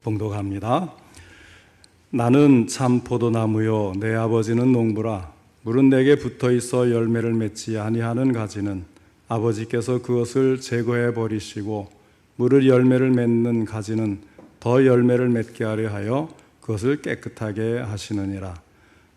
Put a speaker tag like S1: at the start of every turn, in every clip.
S1: 봉독합니다. 나는 참 포도나무요 내 아버지는 농부라. 물은 내게 붙어있어 열매를 맺지 아니하는 가지는 아버지께서 그것을 제거해 버리시고, 물을 열매를 맺는 가지는 더 열매를 맺게 하려 하여 그것을 깨끗하게 하시느니라.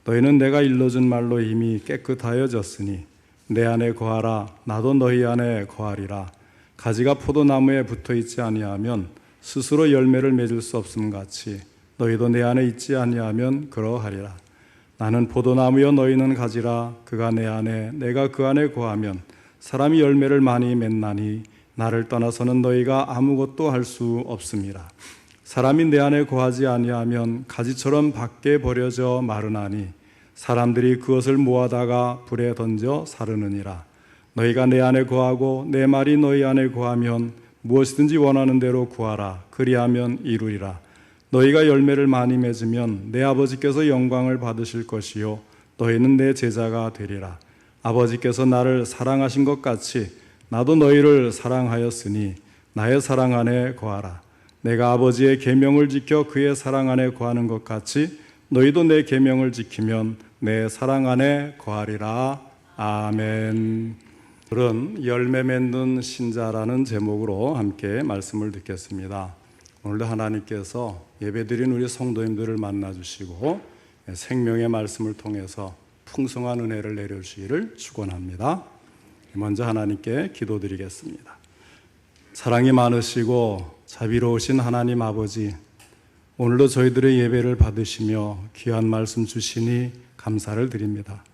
S1: 너희는 내가 일러준 말로 이미 깨끗하여졌으니 내 안에 거하라. 나도 너희 안에 거하리라. 가지가 포도나무에 붙어있지 아니하면 스스로 열매를 맺을 수 없음 같이 너희도 내 안에 있지 아니하면 그러하리라. 나는 포도나무여 너희는 가지라. 그가 내 안에 내가 그 안에 거하면 사람이 열매를 많이 맺나니 나를 떠나서는 너희가 아무것도 할 수 없음이라. 사람이 내 안에 거하지 아니하면 가지처럼 밖에 버려져 마르나니 사람들이 그것을 모아다가 불에 던져 사르느니라. 너희가 내 안에 거하고 내 말이 너희 안에 거하면 무엇이든지 원하는 대로 구하라. 그리하면 이루리라. 너희가 열매를 많이 맺으면 내 아버지께서 영광을 받으실 것이요 너희는 내 제자가 되리라. 아버지께서 나를 사랑하신 것 같이 나도 너희를 사랑하였으니 나의 사랑 안에 거하라. 내가 아버지의 계명을 지켜 그의 사랑 안에 거하는 것 같이 너희도 내 계명을 지키면 내 사랑 안에 거하리라. 아멘. 그런 열매 맺는 신자라는 제목으로 함께 말씀을 듣겠습니다. 오늘도 하나님께서 예배드린 우리 성도님들을 만나주시고 생명의 말씀을 통해서 풍성한 은혜를 내려주시기를 축원합니다. 먼저 하나님께 기도드리겠습니다. 사랑이 많으시고 자비로우신 하나님 아버지, 오늘도 저희들의 예배를 받으시며 귀한 말씀 주시니 감사를 드립니다.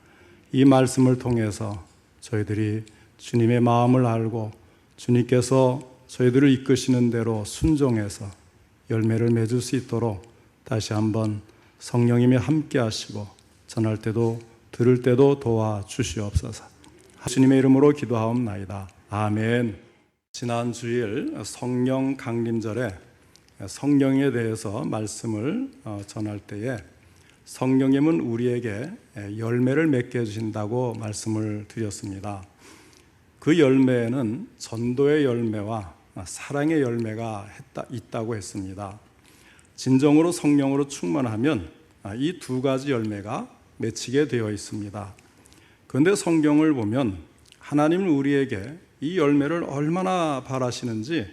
S1: 이 말씀을 통해서 저희들이 주님의 마음을 알고 주님께서 저희들을 이끄시는 대로 순종해서 열매를 맺을 수 있도록 다시 한번 성령님이 함께 하시고 전할 때도 들을 때도 도와주시옵소서. 주님의 이름으로 기도하옵나이다. 아멘. 지난 주일 성령 강림절에 성령에 대해서 말씀을 전할 때에 성령님은 우리에게 열매를 맺게 해주신다고 말씀을 드렸습니다. 그 열매에는 전도의 열매와 사랑의 열매가 있다고 했습니다. 진정으로 성령으로 충만하면 이 두 가지 열매가 맺히게 되어 있습니다. 그런데 성경을 보면 하나님은 우리에게 이 열매를 얼마나 바라시는지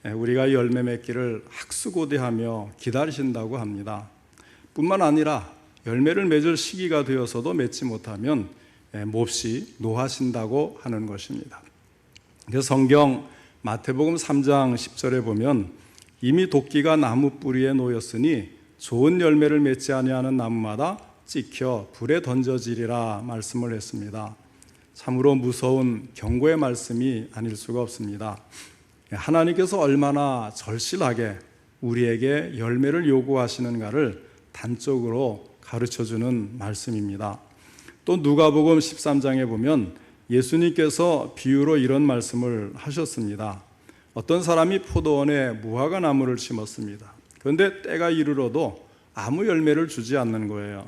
S1: 우리가 열매 맺기를 학수고대하며 기다리신다고 합니다. 뿐만 아니라 열매를 맺을 시기가 되어서도 맺지 못하면 몹시 노하신다고 하는 것입니다. 그래서 성경 마태복음 3장 10절에 보면 이미 도끼가 나무 뿌리에 놓였으니 좋은 열매를 맺지 아니하는 나무마다 찍혀 불에 던져지리라 말씀을 했습니다. 참으로 무서운 경고의 말씀이 아닐 수가 없습니다. 하나님께서 얼마나 절실하게 우리에게 열매를 요구하시는가를 단적으로 가르쳐주는 말씀입니다. 또 누가복음 13장에 보면 예수님께서 비유로 이런 말씀을 하셨습니다. 어떤 사람이 포도원에 무화과 나무를 심었습니다. 그런데 때가 이르러도 아무 열매를 주지 않는 거예요.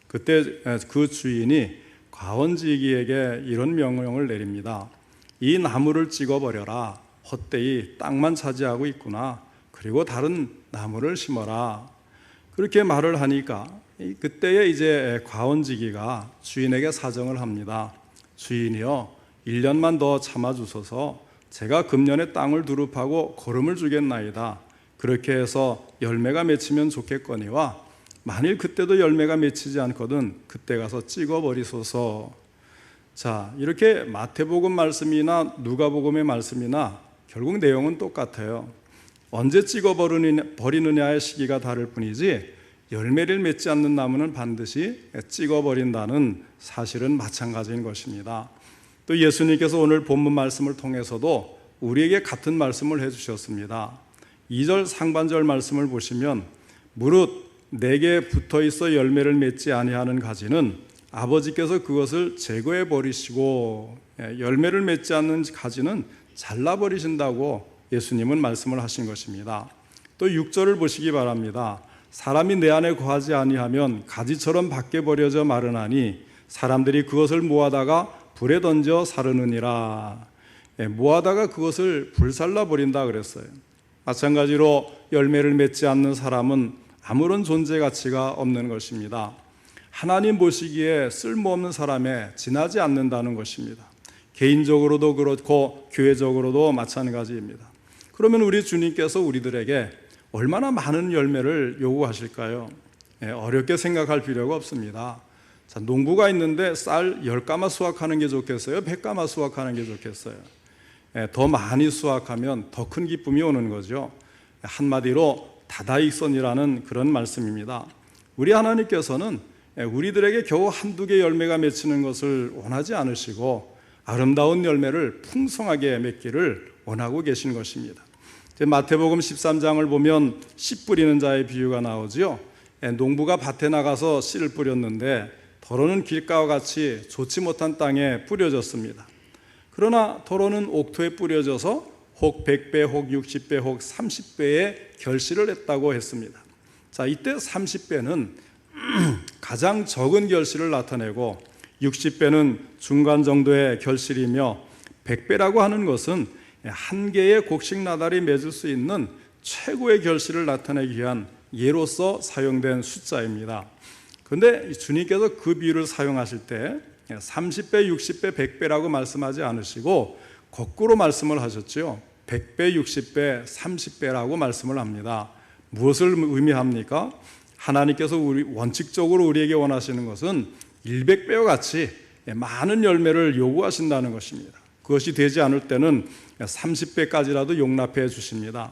S1: 그때 그 주인이 과원지기에게 이런 명령을 내립니다. 이 나무를 찍어버려라. 헛되이 땅만 차지하고 있구나. 그리고 다른 나무를 심어라. 그렇게 말을 하니까 그때에 이제 과원지기가 주인에게 사정을 합니다. 주인이여, 1년만 더 참아주소서. 제가 금년에 땅을 두릅하고 거름을 주겠나이다. 그렇게 해서 열매가 맺히면 좋겠거니와 만일 그때도 열매가 맺히지 않거든 그때 가서 찍어버리소서. 자, 이렇게 마태복음 말씀이나 누가복음의 말씀이나 결국 내용은 똑같아요. 언제 찍어버리느냐의 시기가 다를 뿐이지 열매를 맺지 않는 나무는 반드시 찍어버린다는 사실은 마찬가지인 것입니다. 또 예수님께서 오늘 본문 말씀을 통해서도 우리에게 같은 말씀을 해주셨습니다. 2절 상반절 말씀을 보시면 무릇 내게 붙어있어 열매를 맺지 아니하는 가지는 아버지께서 그것을 제거해 버리시고 열매를 맺지 않는 가지는 잘라버리신다고 예수님은 말씀을 하신 것입니다. 또 6절을 보시기 바랍니다. 사람이 내 안에 거하지 아니하면 가지처럼 밖에 버려져 마르나니 사람들이 그것을 모아다가 불에 던져 사르느니라. 모아다가 그것을 불살라 버린다 그랬어요. 마찬가지로 열매를 맺지 않는 사람은 아무런 존재 가치가 없는 것입니다. 하나님 보시기에 쓸모없는 사람에 지나지 않는다는 것입니다. 개인적으로도 그렇고 교회적으로도 마찬가지입니다. 그러면 우리 주님께서 우리들에게 얼마나 많은 열매를 요구하실까요? 어렵게 생각할 필요가 없습니다. 자, 농부가 있는데 쌀 10가마 수확하는 게 좋겠어요? 100가마 수확하는 게 좋겠어요? 더 많이 수확하면 더 큰 기쁨이 오는 거죠. 한마디로 다다익선이라는 그런 말씀입니다. 우리 하나님께서는 우리들에게 겨우 한두 개 열매가 맺히는 것을 원하지 않으시고 아름다운 열매를 풍성하게 맺기를 원하고 계신 것입니다. 마태복음 13장을 보면 씨 뿌리는 자의 비유가 나오죠. 농부가 밭에 나가서 씨를 뿌렸는데 더러는 길가와 같이 좋지 못한 땅에 뿌려졌습니다. 그러나 더러는 옥토에 뿌려져서 혹 100배, 혹 60배, 혹 30배의 결실을 냈다고 했습니다. 자, 이때 30배는 가장 적은 결실을 나타내고 60배는 중간 정도의 결실이며 100배라고 하는 것은 한 개의 곡식 나달이 맺을 수 있는 최고의 결실을 나타내기 위한 예로서 사용된 숫자입니다. 그런데 주님께서 그 비유를 사용하실 때 30배, 60배, 100배라고 말씀하지 않으시고 거꾸로 말씀을 하셨죠. 100배, 60배, 30배라고 말씀을 합니다. 무엇을 의미합니까? 하나님께서 원칙적으로 우리에게 원하시는 것은 100배와 같이 많은 열매를 요구하신다는 것입니다. 그것이 되지 않을 때는 30배까지라도 용납해 주십니다.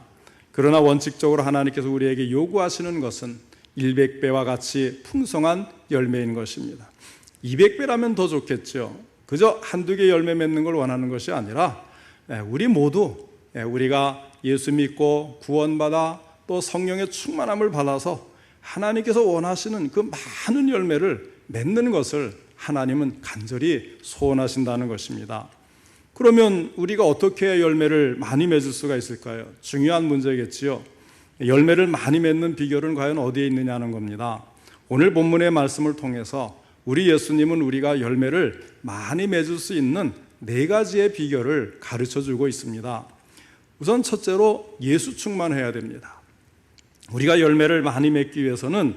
S1: 그러나 원칙적으로 하나님께서 우리에게 요구하시는 것은 100배와 같이 풍성한 열매인 것입니다. 200배라면 더 좋겠죠. 그저 한두 개 열매 맺는 걸 원하는 것이 아니라 우리 모두 우리가 예수 믿고 구원받아 또 성령의 충만함을 받아서 하나님께서 원하시는 그 많은 열매를 맺는 것을 하나님은 간절히 소원하신다는 것입니다. 그러면 우리가 어떻게 열매를 많이 맺을 수가 있을까요? 중요한 문제겠지요. 열매를 많이 맺는 비결은 과연 어디에 있느냐는 겁니다. 오늘 본문의 말씀을 통해서 우리 예수님은 우리가 열매를 많이 맺을 수 있는 4가지의 비결을 가르쳐주고 있습니다. 우선 첫째로 예수 충만해야 됩니다. 우리가 열매를 많이 맺기 위해서는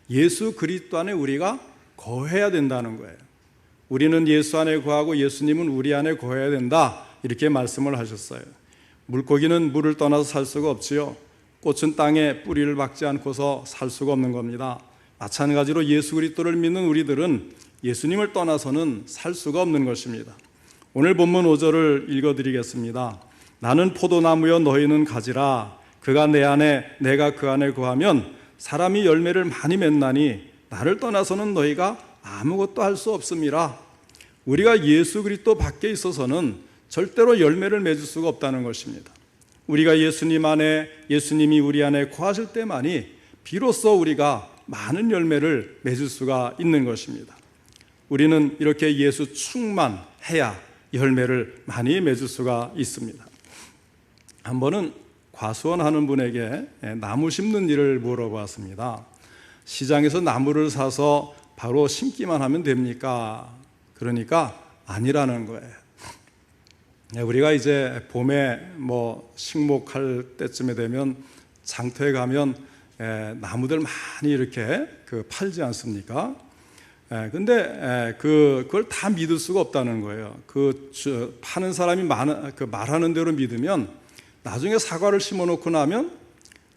S1: 예수 그리스도 안에 우리가 거해야 된다는 거예요. 우리는 예수 안에 거하고 예수님은 우리 안에 거해야 된다, 이렇게 말씀을 하셨어요. 물고기는 물을 떠나서 살 수가 없지요. 꽃은 땅에 뿌리를 박지 않고서 살 수가 없는 겁니다. 마찬가지로 예수 그리스도를 믿는 우리들은 예수님을 떠나서는 살 수가 없는 것입니다. 오늘 본문 5절을 읽어드리겠습니다. 나는 포도나무여 너희는 가지라. 그가 내 안에 내가 그 안에 거하면 사람이 열매를 많이 맺나니 나를 떠나서는 너희가 아무것도 할 수 없음이라. 우리가 예수 그리스도 밖에 있어서는 절대로 열매를 맺을 수가 없다는 것입니다. 우리가 예수님 안에, 예수님이 우리 안에 거하실 때만이 비로소 우리가 많은 열매를 맺을 수가 있는 것입니다. 우리는 이렇게 예수 충만해야 열매를 많이 맺을 수가 있습니다. 한 번은 과수원하는 분에게 나무 심는 일을 물어봤습니다. 시장에서 나무를 사서 바로 심기만 하면 됩니까? 그러니까 아니라는 거예요. 우리가 이제 봄에 식목할 때쯤에 되면 장터에 가면 나무들 많이 이렇게 팔지 않습니까? 근데 그걸 다 믿을 수가 없다는 거예요. 파는 사람이 말하는 대로 믿으면 나중에 사과를 심어놓고 나면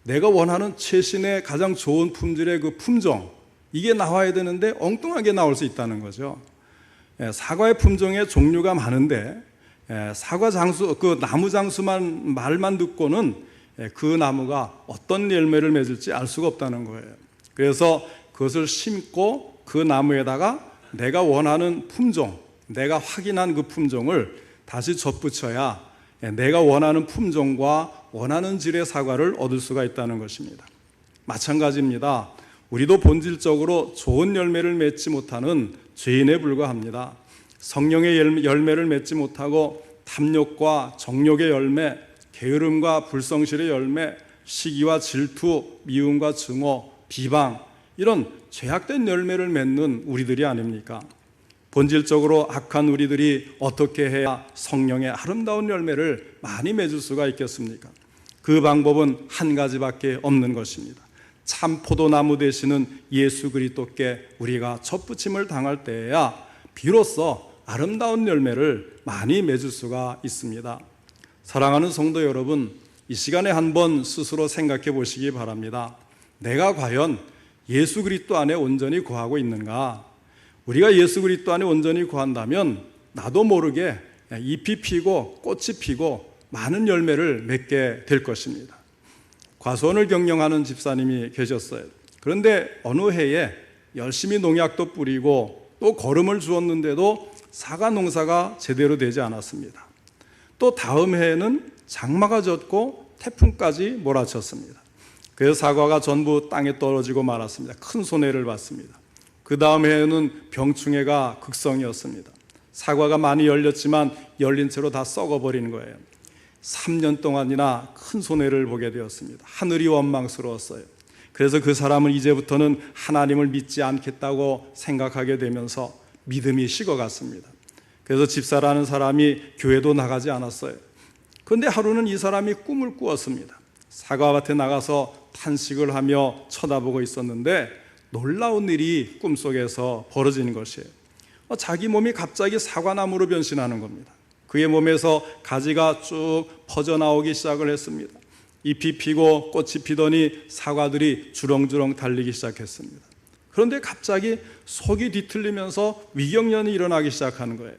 S1: 내가 원하는 최신의 가장 좋은 품질의 그 품종, 이게 나와야 되는데 엉뚱하게 나올 수 있다는 거죠. 사과의 품종의 종류가 많은데 사과 장수, 그 나무 장수만 말만 듣고는 그 나무가 어떤 열매를 맺을지 알 수가 없다는 거예요. 그래서 그것을 심고 그 나무에다가 내가 원하는 품종, 내가 확인한 그 품종을 다시 접붙여야 내가 원하는 품종과 원하는 질의 사과를 얻을 수가 있다는 것입니다. 마찬가지입니다. 우리도 본질적으로 좋은 열매를 맺지 못하는 죄인에 불과합니다. 성령의 열매를 맺지 못하고 탐욕과 정욕의 열매, 게으름과 불성실의 열매, 시기와 질투, 미움과 증오, 비방, 이런 죄악된 열매를 맺는 우리들이 아닙니까? 본질적으로 악한 우리들이 어떻게 해야 성령의 아름다운 열매를 많이 맺을 수가 있겠습니까? 그 방법은 한 가지밖에 없는 것입니다. 참 포도나무 되시는 예수 그리스도께 우리가 접붙임을 당할 때에야 비로소 아름다운 열매를 많이 맺을 수가 있습니다. 사랑하는 성도 여러분, 이 시간에 한번 스스로 생각해 보시기 바랍니다. 내가 과연 예수 그리스도 안에 온전히 거하고 있는가? 우리가 예수 그리스도 안에 온전히 거한다면 나도 모르게 잎이 피고 꽃이 피고 많은 열매를 맺게 될 것입니다. 과수원을 경영하는 집사님이 계셨어요. 그런데 어느 해에 열심히 농약도 뿌리고 또 거름을 주었는데도 사과 농사가 제대로 되지 않았습니다. 또 다음 해에는 장마가 졌고 태풍까지 몰아쳤습니다. 그래서 사과가 전부 땅에 떨어지고 말았습니다. 큰 손해를 봤습니다. 그 다음 해에는 병충해가 극성이었습니다. 사과가 많이 열렸지만 열린 채로 다 썩어버리는 거예요. 3년 동안이나 큰 손해를 보게 되었습니다. 하늘이 원망스러웠어요. 그래서 그 사람은 이제부터는 하나님을 믿지 않겠다고 생각하게 되면서 믿음이 식어갔습니다. 그래서 집사라는 사람이 교회도 나가지 않았어요. 그런데 하루는 이 사람이 꿈을 꾸었습니다. 사과밭에 나가서 탄식을 하며 쳐다보고 있었는데 놀라운 일이 꿈속에서 벌어지는 것이에요. 자기 몸이 갑자기 사과나무로 변신하는 겁니다. 그의 몸에서 가지가 쭉 퍼져나오기 시작을 했습니다. 잎이 피고 꽃이 피더니 사과들이 주렁주렁 달리기 시작했습니다. 그런데 갑자기 속이 뒤틀리면서 위경련이 일어나기 시작하는 거예요.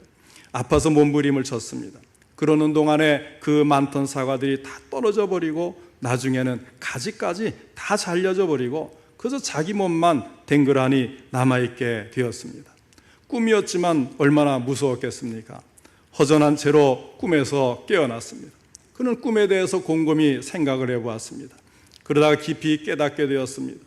S1: 아파서 몸부림을 쳤습니다. 그러는 동안에 그 많던 사과들이 다 떨어져 버리고 나중에는 가지까지 다 잘려져 버리고 그래서 자기 몸만 댕그라니 남아있게 되었습니다. 꿈이었지만 얼마나 무서웠겠습니까? 허전한 채로 꿈에서 깨어났습니다. 그는 꿈에 대해서 곰곰이 생각을 해보았습니다. 그러다가 깊이 깨닫게 되었습니다.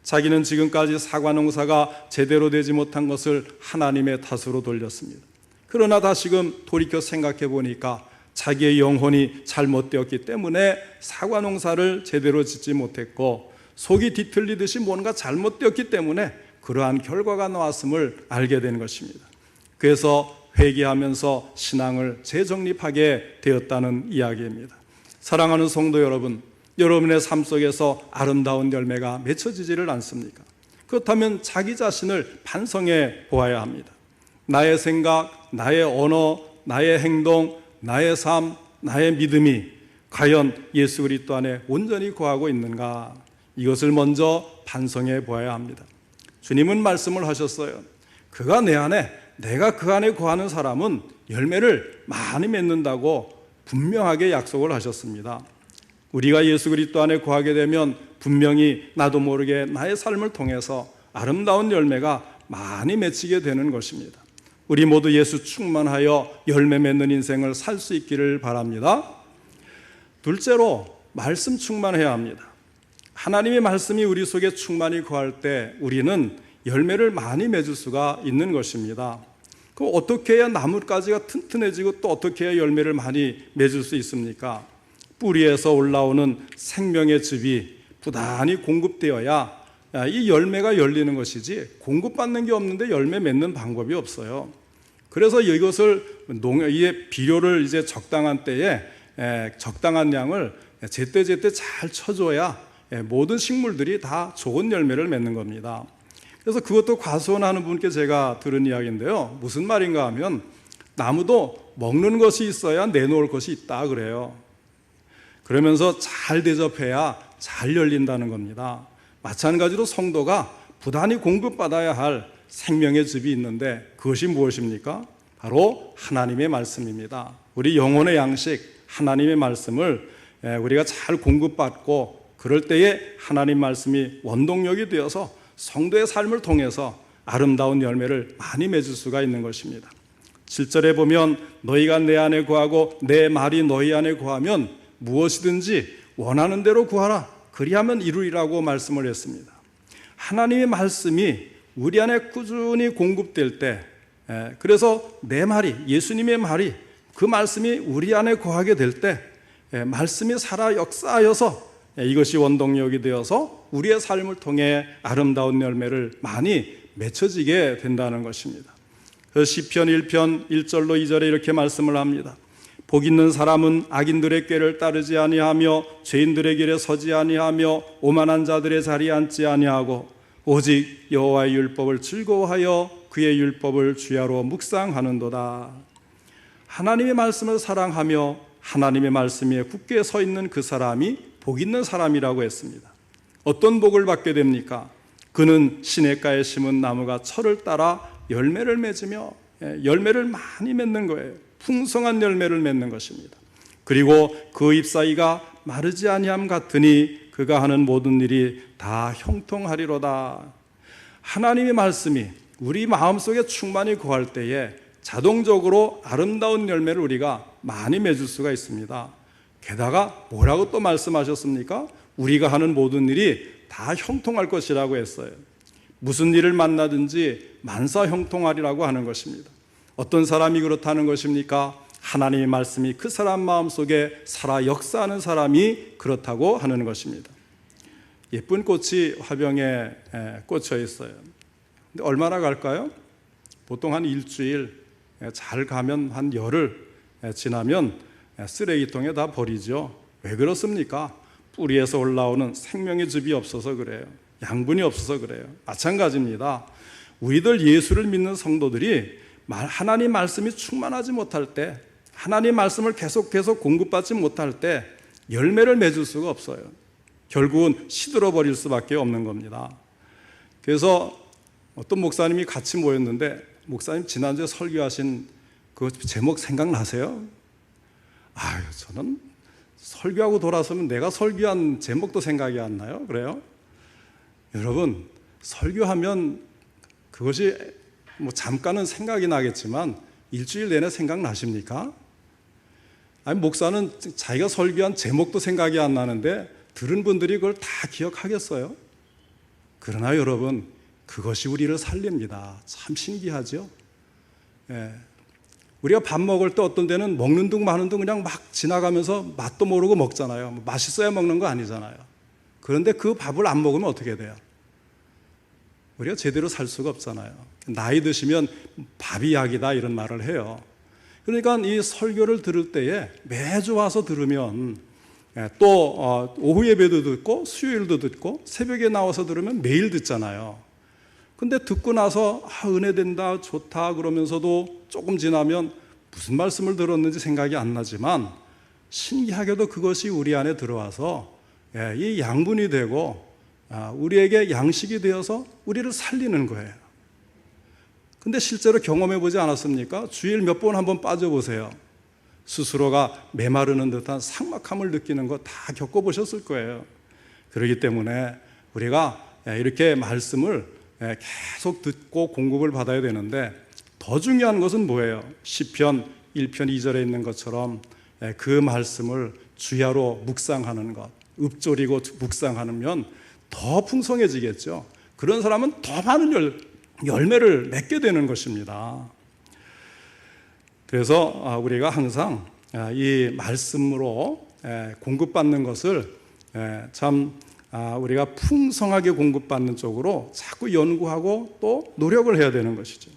S1: 자기는 지금까지 사과 농사가 제대로 되지 못한 것을 하나님의 탓으로 돌렸습니다. 그러나 다시금 돌이켜 생각해 보니까 자기의 영혼이 잘못되었기 때문에 사과 농사를 제대로 짓지 못했고 속이 뒤틀리듯이 뭔가 잘못되었기 때문에 그러한 결과가 나왔음을 알게 된 것입니다. 그래서 회개하면서 신앙을 재정립하게 되었다는 이야기입니다. 사랑하는 성도 여러분, 여러분의 삶 속에서 아름다운 열매가 맺혀지지를 않습니까? 그렇다면 자기 자신을 반성해 보아야 합니다. 나의 생각, 나의 언어, 나의 행동, 나의 삶, 나의 믿음이 과연 예수 그리스도 안에 온전히 거하고 있는가? 이것을 먼저 반성해 보아야 합니다. 주님은 말씀을 하셨어요. 그가 내 안에, 내가 그 안에 거하는 사람은 열매를 많이 맺는다고 분명하게 약속을 하셨습니다. 우리가 예수 그리스도 안에 거하게 되면 분명히 나도 모르게 나의 삶을 통해서 아름다운 열매가 많이 맺히게 되는 것입니다. 우리 모두 예수 충만하여 열매 맺는 인생을 살 수 있기를 바랍니다. 둘째로 말씀 충만해야 합니다. 하나님의 말씀이 우리 속에 충만히 거할 때 우리는 열매를 많이 맺을 수가 있는 것입니다. 그럼 어떻게 해야 나뭇가지가 튼튼해지고 또 어떻게 해야 열매를 많이 맺을 수 있습니까? 뿌리에서 올라오는 생명의 즙이 부단히 공급되어야 이 열매가 열리는 것이지 공급받는 게 없는데 열매 맺는 방법이 없어요. 그래서 이것을 이 비료를 이제 적당한 때에 적당한 양을 제때제때 잘 쳐줘야 모든 식물들이 다 좋은 열매를 맺는 겁니다. 그래서 그것도 과수원하는 분께 제가 들은 이야기인데요. 무슨 말인가 하면 나무도 먹는 것이 있어야 내놓을 것이 있다 그래요. 그러면서 잘 대접해야 잘 열린다는 겁니다. 마찬가지로 성도가 부단히 공급받아야 할 생명의 즙이 있는데 그것이 무엇입니까? 바로 하나님의 말씀입니다. 우리 영혼의 양식 하나님의 말씀을 우리가 잘 공급받고 그럴 때에 하나님 말씀이 원동력이 되어서 성도의 삶을 통해서 아름다운 열매를 많이 맺을 수가 있는 것입니다. 7절에 보면 너희가 내 안에 거하고 내 말이 너희 안에 거하면 무엇이든지 원하는 대로 구하라 그리하면 이루리라고 말씀을 했습니다. 하나님의 말씀이 우리 안에 꾸준히 공급될 때 그래서 내 말이 예수님의 말이 그 말씀이 우리 안에 거하게 될 때 말씀이 살아 역사하여서 이것이 원동력이 되어서 우리의 삶을 통해 아름다운 열매를 많이 맺혀지게 된다는 것입니다. 시편 1편 1절로 2절에 이렇게 말씀을 합니다. 복 있는 사람은 악인들의 꾀를 따르지 아니하며 죄인들의 길에 서지 아니하며 오만한 자들의 자리에 앉지 아니하고 오직 여호와의 율법을 즐거워하여 그의 율법을 주야로 묵상하는도다. 하나님의 말씀을 사랑하며 하나님의 말씀 위에 굳게 서 있는 그 사람이 복 있는 사람이라고 했습니다. 어떤 복을 받게 됩니까? 그는 시냇가에 심은 나무가 철을 따라 열매를 맺으며 열매를 많이 맺는 거예요. 풍성한 열매를 맺는 것입니다. 그리고 그 잎사귀가 마르지 아니함 같으니 그가 하는 모든 일이 다 형통하리로다. 하나님의 말씀이 우리 마음속에 충만히 거할 때에 자동적으로 아름다운 열매를 우리가 많이 맺을 수가 있습니다. 게다가 뭐라고 또 말씀하셨습니까? 우리가 하는 모든 일이 다 형통할 것이라고 했어요. 무슨 일을 만나든지 만사 형통하리라고 하는 것입니다. 어떤 사람이 그렇다는 것입니까? 하나님의 말씀이 그 사람 마음속에 살아 역사하는 사람이 그렇다고 하는 것입니다. 예쁜 꽃이 화병에 꽂혀 있어요. 근데 얼마나 갈까요? 보통 한 일주일, 잘 가면 한 열흘 지나면 쓰레기통에 다 버리죠. 왜 그렇습니까? 뿌리에서 올라오는 생명의 즙이 없어서 그래요. 양분이 없어서 그래요. 마찬가지입니다. 우리들 예수를 믿는 성도들이 하나님 말씀이 충만하지 못할 때, 하나님 말씀을 계속 공급받지 못할 때 열매를 맺을 수가 없어요. 결국은 시들어 버릴 수밖에 없는 겁니다. 그래서 어떤 목사님이 같이 모였는데, 목사님 지난주에 설교하신 그 제목 생각나세요? 저는 설교하고 돌아서면 내가 설교한 제목도 생각이 안 나요. 그래요? 여러분, 설교하면 그것이 잠깐은 생각이 나겠지만 일주일 내내 생각나십니까? 목사는 자기가 설교한 제목도 생각이 안 나는데 들은 분들이 그걸 다 기억하겠어요? 그러나 여러분, 그것이 우리를 살립니다. 참 신기하죠? 우리가 밥 먹을 때 어떤 데는 먹는 둥 마는 둥 그냥 막 지나가면서 맛도 모르고 먹잖아요. 맛있어야 먹는 거 아니잖아요. 그런데 그 밥을 안 먹으면 어떻게 돼요? 우리가 제대로 살 수가 없잖아요. 나이 드시면 밥이 약이다 이런 말을 해요. 그러니까 이 설교를 들을 때에 매주 와서 들으면 또 오후 예배도 듣고 수요일도 듣고 새벽에 나와서 들으면 매일 듣잖아요. 근데 듣고 나서 은혜 된다 좋다 그러면서도 조금 지나면 무슨 말씀을 들었는지 생각이 안 나지만 신기하게도 그것이 우리 안에 들어와서 이 양분이 되고 우리에게 양식이 되어서 우리를 살리는 거예요. 근데 실제로 경험해 보지 않았습니까? 주일 몇 번 한번 빠져보세요. 스스로가 메마르는 듯한 삭막함을 느끼는 거 다 겪어보셨을 거예요. 그렇기 때문에 우리가 이렇게 말씀을 계속 듣고 공급을 받아야 되는데, 더 중요한 것은 뭐예요? 시편 1편 2절에 있는 것처럼 그 말씀을 주야로 묵상하는 것, 읊조리고 묵상하면 더 풍성해지겠죠. 그런 사람은 더 많은 열매를 맺게 되는 것입니다. 그래서 우리가 항상 이 말씀으로 공급받는 것을 참 우리가 풍성하게 공급받는 쪽으로 자꾸 연구하고 또 노력을 해야 되는 것이죠.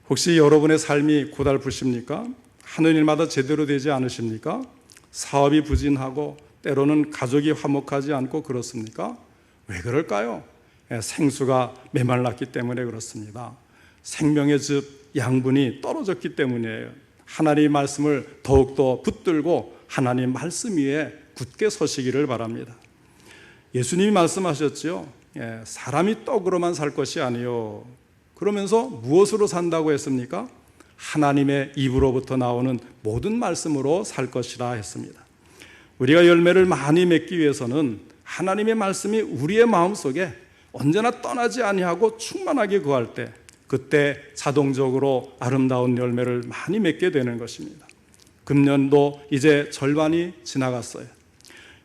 S1: 혹시 여러분의 삶이 고달프십니까? 하는 일마다 제대로 되지 않으십니까? 사업이 부진하고 때로는 가족이 화목하지 않고 그렇습니까? 왜 그럴까요? 생수가 메말랐기 때문에 그렇습니다. 생명의 즙, 양분이 떨어졌기 때문이에요. 하나님의 말씀을 더욱더 붙들고 하나님 말씀 위에 굳게 서시기를 바랍니다. 예수님이 말씀하셨죠. 사람이 떡으로만 살 것이 아니요. 그러면서 무엇으로 산다고 했습니까? 하나님의 입으로부터 나오는 모든 말씀으로 살 것이라 했습니다. 우리가 열매를 많이 맺기 위해서는 하나님의 말씀이 우리의 마음속에 언제나 떠나지 아니하고 충만하게 거할 때, 그때 자동적으로 아름다운 열매를 많이 맺게 되는 것입니다. 금년도 이제 절반이 지나갔어요.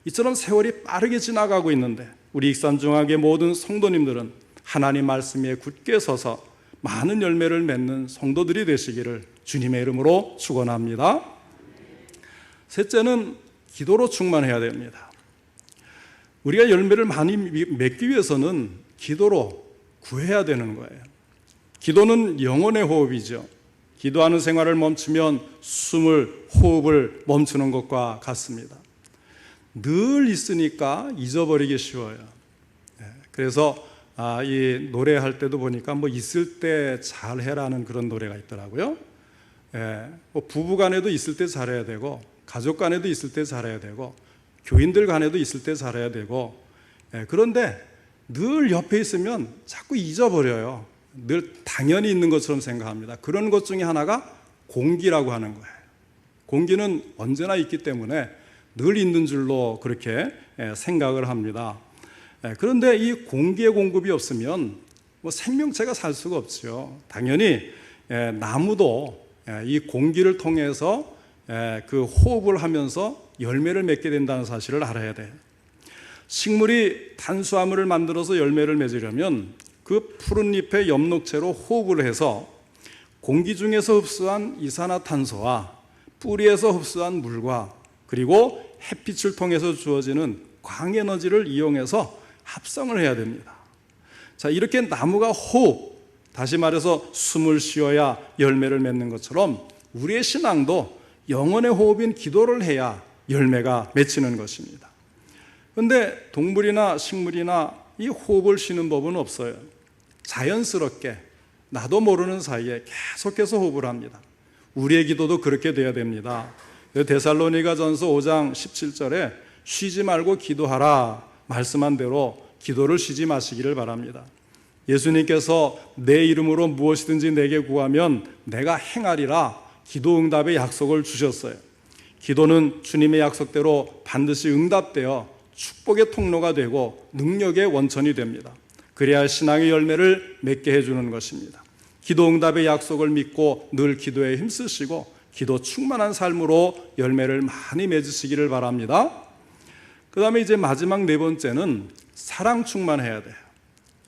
S1: 이처럼 세월이 빠르게 지나가고 있는데 우리 익산중학의 모든 성도님들은 하나님 말씀 위에 굳게 서서 많은 열매를 맺는 성도들이 되시기를 주님의 이름으로 축원합니다. 셋째는 기도로 충만해야 됩니다. 우리가 열매를 많이 맺기 위해서는 기도로 구해야 되는 거예요. 기도는 영혼의 호흡이죠. 기도하는 생활을 멈추면 호흡을 멈추는 것과 같습니다. 늘 있으니까 잊어버리기 쉬워요. 그래서 이 노래할 때도 보니까 뭐 있을 때 잘해라는 그런 노래가 있더라고요. 뭐 부부 간에도 있을 때 잘해야 되고, 가족 간에도 있을 때 잘해야 되고, 교인들 간에도 있을 때 잘해야 되고, 그런데 늘 옆에 있으면 자꾸 잊어버려요. 늘 당연히 있는 것처럼 생각합니다. 그런 것 중에 하나가 공기라고 하는 거예요. 공기는 언제나 있기 때문에 늘 있는 줄로 그렇게 생각을 합니다. 그런데 이 공기의 공급이 없으면 뭐 생명체가 살 수가 없죠. 당연히 나무도 이 공기를 통해서 그 호흡을 하면서 열매를 맺게 된다는 사실을 알아야 돼요. 식물이 탄수화물을 만들어서 열매를 맺으려면 그 푸른 잎의 엽록체로 호흡을 해서 공기 중에서 흡수한 이산화탄소와 뿌리에서 흡수한 물과 그리고 햇빛을 통해서 주어지는 광에너지를 이용해서 합성을 해야 됩니다. 자, 이렇게 나무가 다시 말해서 숨을 쉬어야 열매를 맺는 것처럼 우리의 신앙도 영혼의 호흡인 기도를 해야 열매가 맺히는 것입니다. 그런데 동물이나 식물이나 이 호흡을 쉬는 법은 없어요. 자연스럽게 나도 모르는 사이에 계속해서 호흡을 합니다. 우리의 기도도 그렇게 돼야 됩니다. 데살로니가전서 5장 17절에 쉬지 말고 기도하라 말씀한 대로 기도를 쉬지 마시기를 바랍니다. 예수님께서 내 이름으로 무엇이든지 내게 구하면 내가 행하리라 기도 응답의 약속을 주셨어요. 기도는 주님의 약속대로 반드시 응답되어 축복의 통로가 되고 능력의 원천이 됩니다. 그래야 신앙의 열매를 맺게 해주는 것입니다. 기도 응답의 약속을 믿고 늘 기도에 힘쓰시고 기도 충만한 삶으로 열매를 많이 맺으시기를 바랍니다. 그 다음에 이제 마지막 네 번째는 사랑 충만해야 돼요.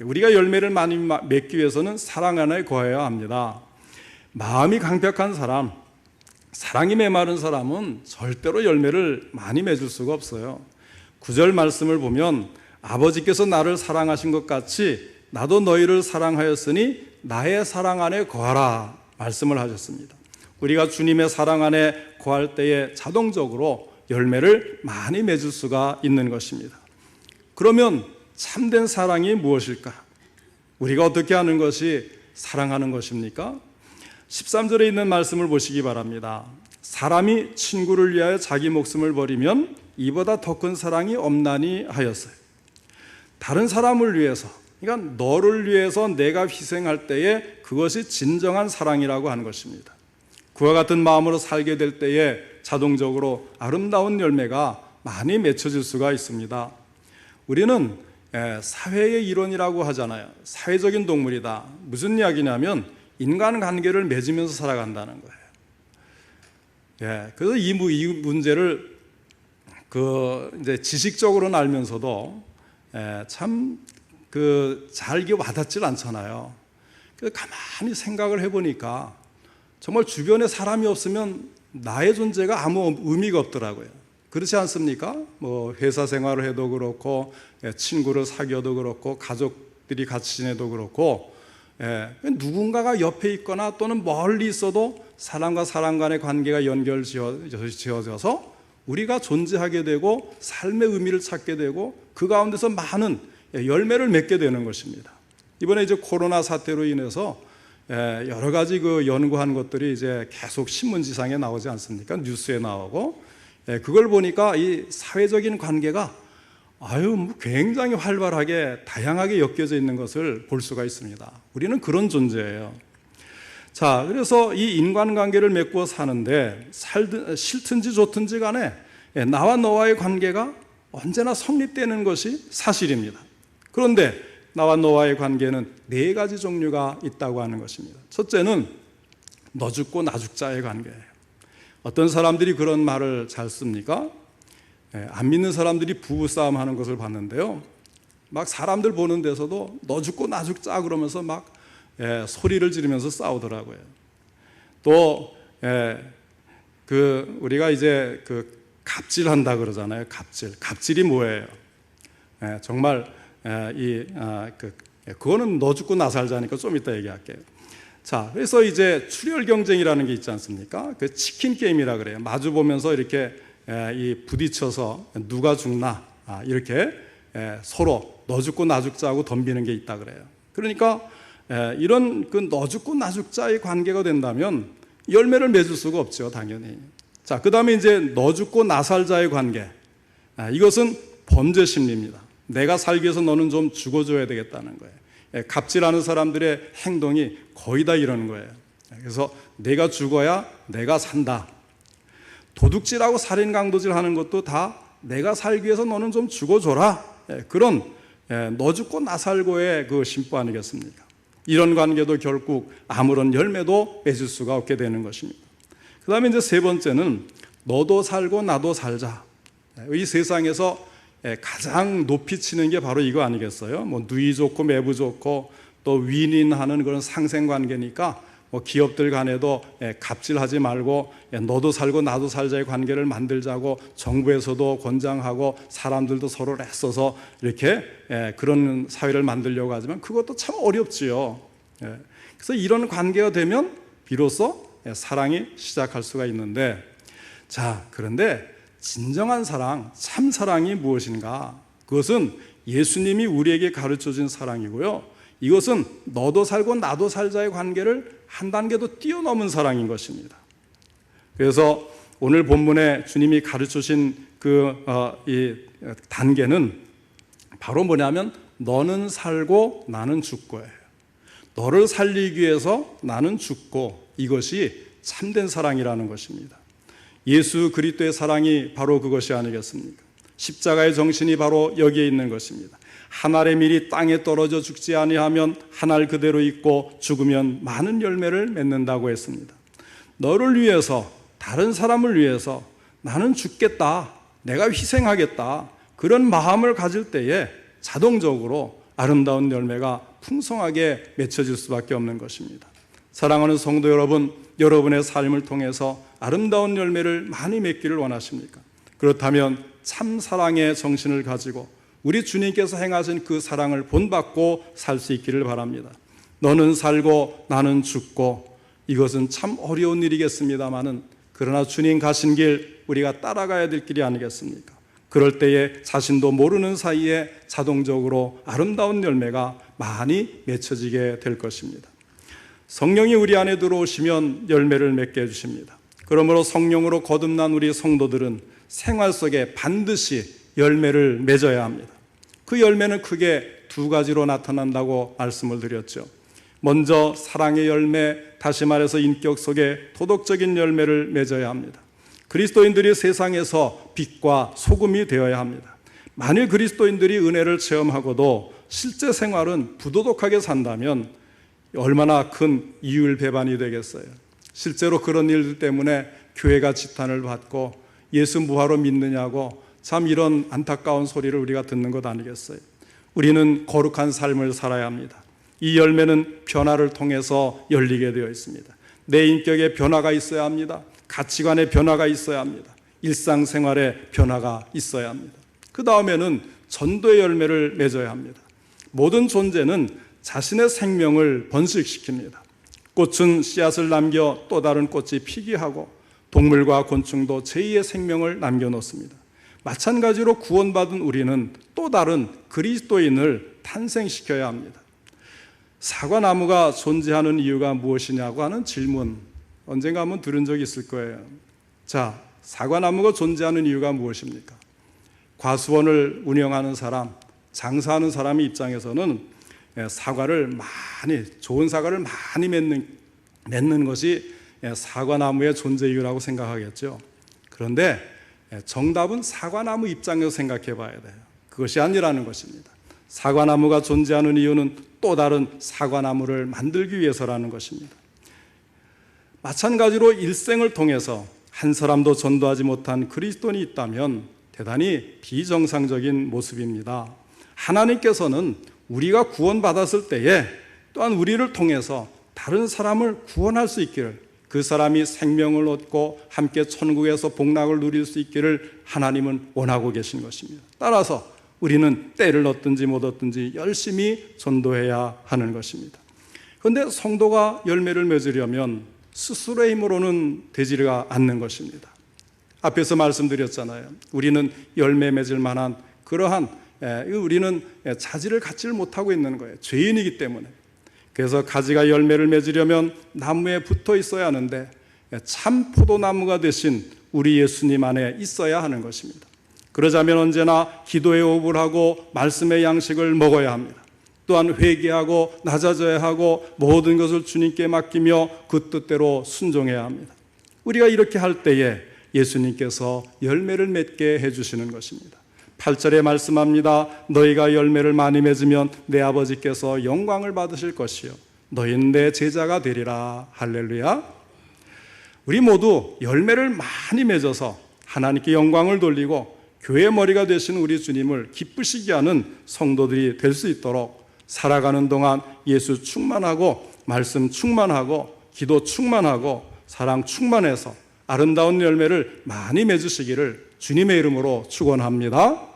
S1: 우리가 열매를 많이 맺기 위해서는 사랑 안에 거해야 합니다. 마음이 강팍한 사람, 사랑이 메마른 사람은 절대로 열매를 많이 맺을 수가 없어요. 9절 말씀을 보면 아버지께서 나를 사랑하신 것 같이 나도 너희를 사랑하였으니 나의 사랑 안에 거하라 말씀을 하셨습니다. 우리가 주님의 사랑 안에 거할 때에 자동적으로 열매를 많이 맺을 수가 있는 것입니다. 그러면 참된 사랑이 무엇일까? 우리가 어떻게 하는 것이 사랑하는 것입니까? 13절에 있는 말씀을 보시기 바랍니다. 사람이 친구를 위하여 자기 목숨을 버리면 이보다 더 큰 사랑이 없나니 하였어요. 다른 사람을 위해서, 그러니까 너를 위해서 내가 희생할 때에 그것이 진정한 사랑이라고 하는 것입니다. 그와 같은 마음으로 살게 될 때에 자동적으로 아름다운 열매가 많이 맺혀질 수가 있습니다. 우리는 사회의 일원이라고 하잖아요. 사회적인 동물이다. 무슨 이야기냐면 인간관계를 맺으면서 살아간다는 거예요. 그래서 이 문제를 이제 지식적으로는 알면서도 참 잘 와닿질 않잖아요. 그래서 가만히 생각을 해보니까 정말 주변에 사람이 없으면 나의 존재가 아무 의미가 없더라고요. 그렇지 않습니까? 뭐 회사 생활을 해도 그렇고 친구를 사귀어도 그렇고 가족들이 같이 지내도 그렇고 누군가가 옆에 있거나 또는 멀리 있어도 사람과 사람 간의 관계가 연결지어져서 우리가 존재하게 되고 삶의 의미를 찾게 되고 그 가운데서 많은 열매를 맺게 되는 것입니다. 이번에 이제 코로나 사태로 인해서 여러 가지 연구한 것들이 이제 계속 신문지상에 나오지 않습니까? 뉴스에 나오고 그걸 보니까 이 사회적인 관계가 굉장히 활발하게 다양하게 엮여져 있는 것을 볼 수가 있습니다. 우리는 그런 존재예요. 자, 그래서 이 인간관계를 맺고 사는데 싫든지 좋든지 간에 나와 너와의 관계가 언제나 성립되는 것이 사실입니다. 그런데 나와 너와의 관계는 네 가지 종류가 있다고 하는 것입니다. 첫째는 너 죽고 나 죽자의 관계예요. 어떤 사람들이 그런 말을 잘 씁니까? 안 믿는 사람들이 부부싸움 하는 것을 봤는데요. 막 사람들 보는 데서도 너 죽고 나 죽자 그러면서 막 소리를 지르면서 싸우더라고요. 또 우리가 이제 갑질한다 그러잖아요. 갑질이 뭐예요? 정말 그거는 너 죽고 나 살자니까 좀 이따 얘기할게요. 자, 그래서 이제 출혈 경쟁이라는 게 있지 않습니까? 그 치킨 게임이라 그래요. 마주 보면서 이렇게 이 부딪혀서 누가 죽나 이렇게 서로 너 죽고 나 죽자고 덤비는 게 있다 그래요. 그러니까 이런 그 너 죽고 나 죽자의 관계가 된다면 열매를 맺을 수가 없죠, 당연히. 자, 그 다음에 이제 너 죽고 나 살자의 관계. 이것은 범죄 심리입니다. 내가 살기 위해서 너는 좀 죽어줘야 되겠다는 거예요. 갑질하는 사람들의 행동이 거의 다 이러는 거예요. 그래서 내가 죽어야 내가 산다. 도둑질하고 살인 강도질 하는 것도 다 내가 살기 위해서 너는 좀 죽어줘라. 그런 너 죽고 나 살고의 그 심보 아니겠습니까? 이런 관계도 결국 아무런 열매도 맺을 수가 없게 되는 것입니다. 그 다음에 이제 세 번째는 너도 살고 나도 살자. 이 세상에서 가장 높이 치는 게 바로 이거 아니겠어요? 뭐 누이 좋고 매부 좋고 또 윈윈하는 그런 상생관계니까 뭐 기업들 간에도 갑질하지 말고 너도 살고 나도 살자의 관계를 만들자고 정부에서도 권장하고 사람들도 서로를 애써서 이렇게 그런 사회를 만들려고 하지만 그것도 참 어렵지요. 그래서 이런 관계가 되면 비로소 사랑이 시작할 수가 있는데, 자, 그런데 진정한 사랑, 참 사랑이 무엇인가? 그것은 예수님이 우리에게 가르쳐준 사랑이고요. 이것은 너도 살고 나도 살자의 관계를 한 단계 더 뛰어넘은 사랑인 것입니다. 그래서 오늘 본문에 주님이 가르쳐주신 이 단계는 바로 뭐냐면 너는 살고 나는 죽고예요. 너를 살리기 위해서 나는 죽고, 이것이 참된 사랑이라는 것입니다. 예수 그리스도의 사랑이 바로 그것이 아니겠습니까? 십자가의 정신이 바로 여기에 있는 것입니다. 한 알의 밀이 땅에 떨어져 죽지 아니하면 한 알 그대로 있고 죽으면 많은 열매를 맺는다고 했습니다. 너를 위해서, 다른 사람을 위해서 나는 죽겠다, 내가 희생하겠다, 그런 마음을 가질 때에 자동적으로 아름다운 열매가 풍성하게 맺혀질 수밖에 없는 것입니다. 사랑하는 성도 여러분, 여러분의 삶을 통해서 아름다운 열매를 많이 맺기를 원하십니까? 그렇다면 참 사랑의 정신을 가지고 우리 주님께서 행하신 그 사랑을 본받고 살 수 있기를 바랍니다. 너는 살고 나는 죽고, 이것은 참 어려운 일이겠습니다마는 그러나 주님 가신 길 우리가 따라가야 될 길이 아니겠습니까? 그럴 때에 자신도 모르는 사이에 자동적으로 아름다운 열매가 많이 맺혀지게 될 것입니다. 성령이 우리 안에 들어오시면 열매를 맺게 해주십니다. 그러므로 성령으로 거듭난 우리 성도들은 생활 속에 반드시 열매를 맺어야 합니다. 그 열매는 크게 두 가지로 나타난다고 말씀을 드렸죠. 먼저 사랑의 열매, 다시 말해서 인격 속에 도덕적인 열매를 맺어야 합니다. 그리스도인들이 세상에서 빛과 소금이 되어야 합니다. 만일 그리스도인들이 은혜를 체험하고도 실제 생활은 부도덕하게 산다면 얼마나 큰 이율배반이 되겠어요. 실제로 그런 일들 때문에 교회가 지탄을 받고 예수 무화로 믿느냐고 참 이런 안타까운 소리를 우리가 듣는 것 아니겠어요? 우리는 거룩한 삶을 살아야 합니다. 이 열매는 변화를 통해서 열리게 되어 있습니다. 내 인격에 변화가 있어야 합니다. 가치관에 변화가 있어야 합니다. 일상생활에 변화가 있어야 합니다. 그 다음에는 전도의 열매를 맺어야 합니다. 모든 존재는 자신의 생명을 번식시킵니다. 꽃은 씨앗을 남겨 또 다른 꽃이 피게 하고 동물과 곤충도 제2의 생명을 남겨놓습니다. 마찬가지로 구원받은 우리는 또 다른 그리스도인을 탄생시켜야 합니다. 사과나무가 존재하는 이유가 무엇이냐고 하는 질문 언젠가 한번 들은 적이 있을 거예요. 자, 사과나무가 존재하는 이유가 무엇입니까? 과수원을 운영하는 사람, 장사하는 사람의 입장에서는 사과를 많이, 좋은 사과를 많이 맺는 것이 사과나무의 존재 이유라고 생각하겠죠. 그런데 정답은 사과나무 입장에서 생각해 봐야 돼요. 그것이 아니라는 것입니다. 사과나무가 존재하는 이유는 또 다른 사과나무를 만들기 위해서라는 것입니다. 마찬가지로 일생을 통해서 한 사람도 전도하지 못한 그리스도인이 있다면 대단히 비정상적인 모습입니다. 하나님께서는 우리가 구원받았을 때에 또한 우리를 통해서 다른 사람을 구원할 수 있기를, 그 사람이 생명을 얻고 함께 천국에서 복락을 누릴 수 있기를 하나님은 원하고 계신 것입니다. 따라서 우리는 때를 얻든지 못 얻든지 열심히 전도해야 하는 것입니다. 그런데 성도가 열매를 맺으려면 스스로의 힘으로는 되지가 않는 것입니다. 앞에서 말씀드렸잖아요. 우리는 열매 맺을 만한 그러한 우리는 자질을 갖지를 못하고 있는 거예요. 죄인이기 때문에. 그래서 가지가 열매를 맺으려면 나무에 붙어 있어야 하는데 참 포도나무가 되신 우리 예수님 안에 있어야 하는 것입니다. 그러자면 언제나 기도에 호흡을 하고 말씀의 양식을 먹어야 합니다. 또한 회개하고 낮아져야 하고 모든 것을 주님께 맡기며 그 뜻대로 순종해야 합니다. 우리가 이렇게 할 때에 예수님께서 열매를 맺게 해주시는 것입니다. 8절에 말씀합니다. 너희가 열매를 많이 맺으면 내 아버지께서 영광을 받으실 것이요 너희는 내 제자가 되리라. 할렐루야. 우리 모두 열매를 많이 맺어서 하나님께 영광을 돌리고 교회 머리가 되신 우리 주님을 기쁘시게 하는 성도들이 될 수 있도록 살아가는 동안 예수 충만하고 말씀 충만하고 기도 충만하고 사랑 충만해서 아름다운 열매를 많이 맺으시기를 주님의 이름으로 축원합니다.